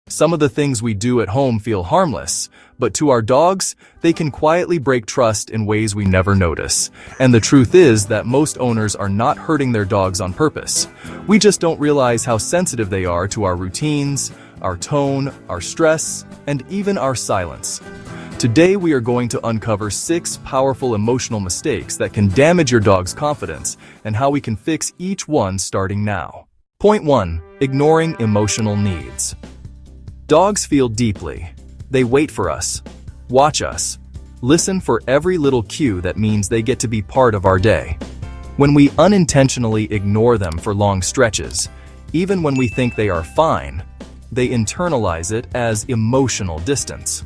Some of the things we do at home feel harmless, but to our dogs, they can quietly break trust in ways we never notice. And the truth is that most owners are not hurting their dogs on purpose. We just don't realize how sensitive they are to our routines, our tone, our stress, and even our silence. Today we are going to uncover 6 powerful emotional mistakes that can damage your dog's confidence and how we can fix each one starting now. Point 1. Ignoring emotional needs. Dogs feel deeply. They wait for us, watch us, listen for every little cue that means they get to be part of our day. When we unintentionally ignore them for long stretches, even when we think they are fine, they internalize it as emotional distance.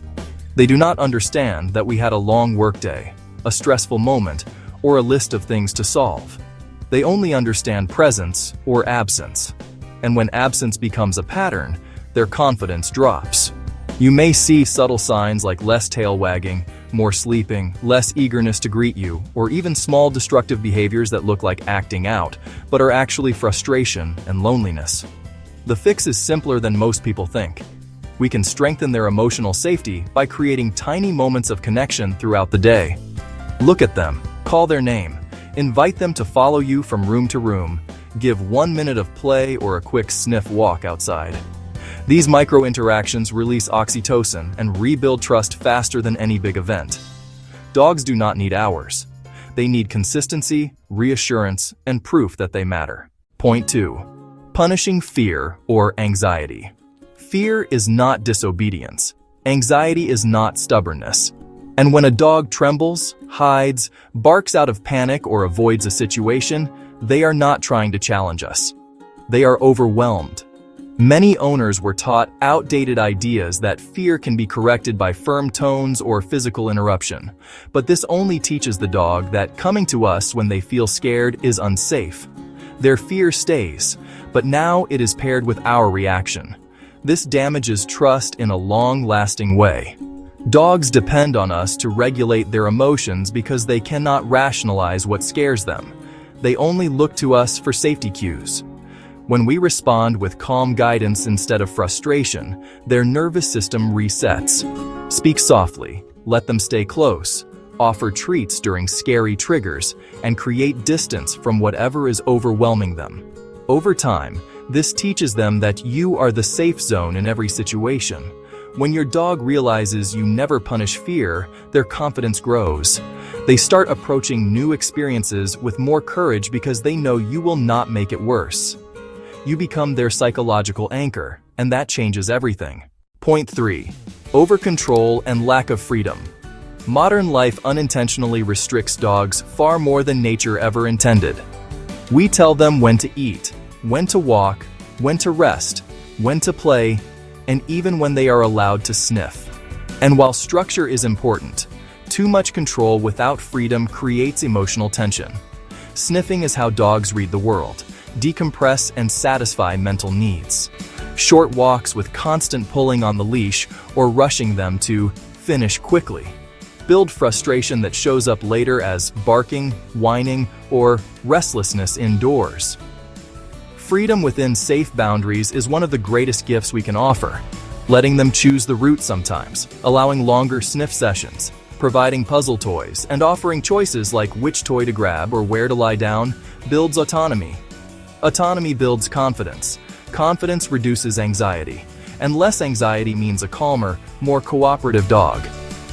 They do not understand that we had a long workday, a stressful moment, or a list of things to solve. They only understand presence or absence. And when absence becomes a pattern, their confidence drops. You may see subtle signs like less tail wagging, more sleeping, less eagerness to greet you, or even small destructive behaviors that look like acting out, but are actually frustration and loneliness. The fix is simpler than most people think. We can strengthen their emotional safety by creating tiny moments of connection throughout the day. Look at them, call their name, invite them to follow you from room to room, give 1 minute of play or a quick sniff walk outside. These micro-interactions release oxytocin and rebuild trust faster than any big event. Dogs do not need hours. They need consistency, reassurance, and proof that they matter. Point 2. Punishing fear or anxiety. Fear is not disobedience. Anxiety is not stubbornness. And when a dog trembles, hides, barks out of panic, or avoids a situation, they are not trying to challenge us. They are overwhelmed. Many owners were taught outdated ideas that fear can be corrected by firm tones or physical interruption. But this only teaches the dog that coming to us when they feel scared is unsafe. Their fear stays, but now it is paired with our reaction. This damages trust in a long-lasting way. Dogs depend on us to regulate their emotions because they cannot rationalize what scares them. They only look to us for safety cues. When we respond with calm guidance instead of frustration, their nervous system resets. Speak softly, let them stay close, offer treats during scary triggers, and create distance from whatever is overwhelming them. Over time, this teaches them that you are the safe zone in every situation. When your dog realizes you never punish fear, their confidence grows. They start approaching new experiences with more courage because they know you will not make it worse. You become their psychological anchor, and that changes everything. Point 3. Over-control and lack of freedom. Modern life unintentionally restricts dogs far more than nature ever intended. We tell them when to eat, when to walk, when to rest, when to play, and even when they are allowed to sniff. And while structure is important, too much control without freedom creates emotional tension. Sniffing is how dogs read the world, decompress and satisfy mental needs. Short walks with constant pulling on the leash or rushing them to finish quickly build frustration that shows up later as barking, whining, or restlessness indoors. Freedom within safe boundaries is one of the greatest gifts we can offer. Letting them choose the route sometimes, allowing longer sniff sessions, providing puzzle toys, and offering choices like which toy to grab or where to lie down builds autonomy. Autonomy builds confidence. Confidence reduces anxiety. And less anxiety means a calmer, more cooperative dog.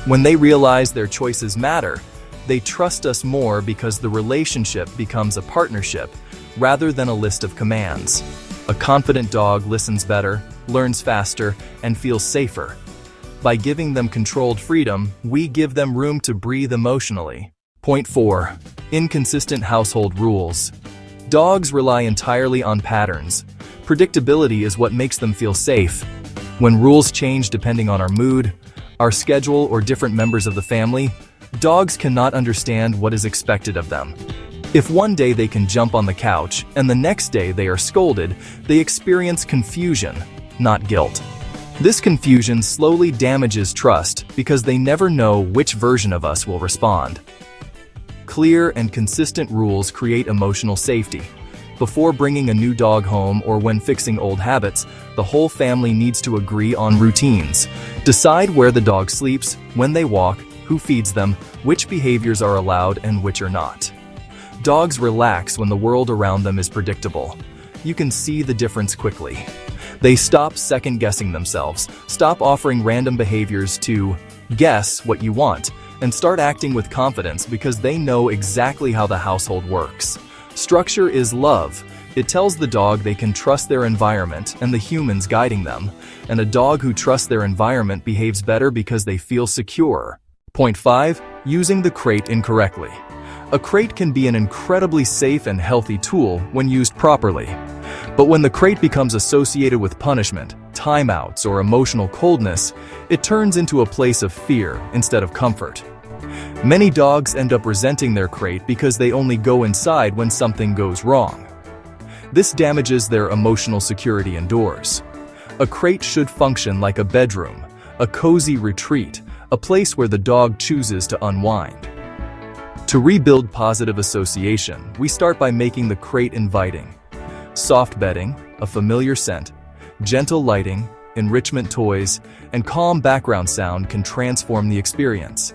When they realize their choices matter, they trust us more because the relationship becomes a partnership rather than a list of commands. A confident dog listens better, learns faster, and feels safer. By giving them controlled freedom, we give them room to breathe emotionally. Point 4. Inconsistent household rules. Dogs rely entirely on patterns. Predictability is what makes them feel safe. When rules change depending on our mood, our schedule, or different members of the family, dogs cannot understand what is expected of them. If one day they can jump on the couch and the next day they are scolded, they experience confusion, not guilt. This confusion slowly damages trust because they never know which version of us will respond. Clear and consistent rules create emotional safety. Before bringing a new dog home or when fixing old habits, the whole family needs to agree on routines. Decide where the dog sleeps, when they walk, who feeds them, which behaviors are allowed and which are not. Dogs relax when the world around them is predictable. You can see the difference quickly. They stop second-guessing themselves, stop offering random behaviors to guess what you want, and start acting with confidence because they know exactly how the household works. Structure is love. It tells the dog they can trust their environment and the humans guiding them, and a dog who trusts their environment behaves better because they feel secure. Point 5. Using the crate incorrectly. A crate can be an incredibly safe and healthy tool when used properly. But when the crate becomes associated with punishment, timeouts, or emotional coldness, it turns into a place of fear instead of comfort. Many dogs end up resenting their crate because they only go inside when something goes wrong. This damages their emotional security indoors. A crate should function like a bedroom, a cozy retreat, a place where the dog chooses to unwind. To rebuild positive association, we start by making the crate inviting. Soft bedding, a familiar scent, gentle lighting, enrichment toys, and calm background sound can transform the experience.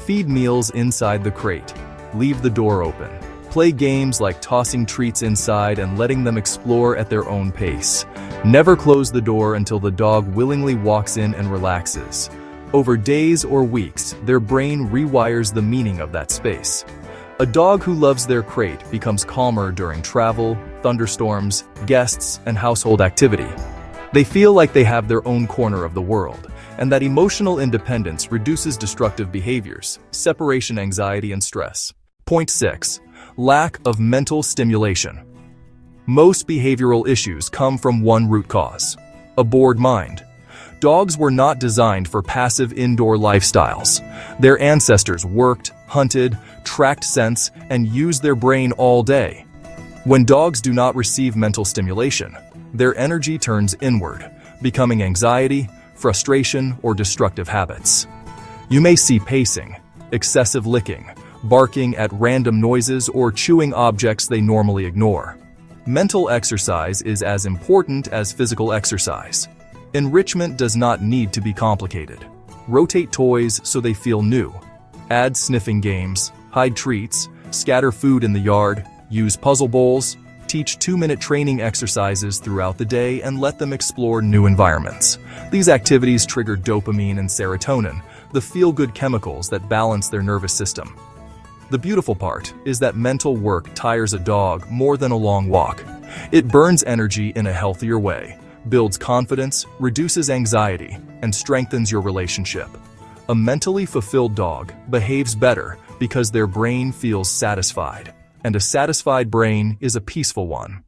Feed meals inside the crate. Leave the door open. Play games like tossing treats inside and letting them explore at their own pace. Never close the door until the dog willingly walks in and relaxes. Over days or weeks, their brain rewires the meaning of that space. A dog who loves their crate becomes calmer during travel, thunderstorms, guests, and household activity. They feel like they have their own corner of the world, and that emotional independence reduces destructive behaviors, separation anxiety, and stress. Point 6. Lack of mental stimulation. Most behavioral issues come from one root cause: a bored mind. Dogs were not designed for passive indoor lifestyles. Their ancestors worked, hunted, tracked scents, and used their brain all day. When dogs do not receive mental stimulation, their energy turns inward, becoming anxiety, frustration, or destructive habits. You may see pacing, excessive licking, barking at random noises, or chewing objects they normally ignore. Mental exercise is as important as physical exercise. Enrichment does not need to be complicated. Rotate toys so they feel new. Add sniffing games, hide treats, scatter food in the yard, use puzzle bowls, teach 2-minute training exercises throughout the day, and let them explore new environments. These activities trigger dopamine and serotonin, the feel-good chemicals that balance their nervous system. The beautiful part is that mental work tires a dog more than a long walk. It burns energy in a healthier way, builds confidence, reduces anxiety, and strengthens your relationship. A mentally fulfilled dog behaves better because their brain feels satisfied, and a satisfied brain is a peaceful one.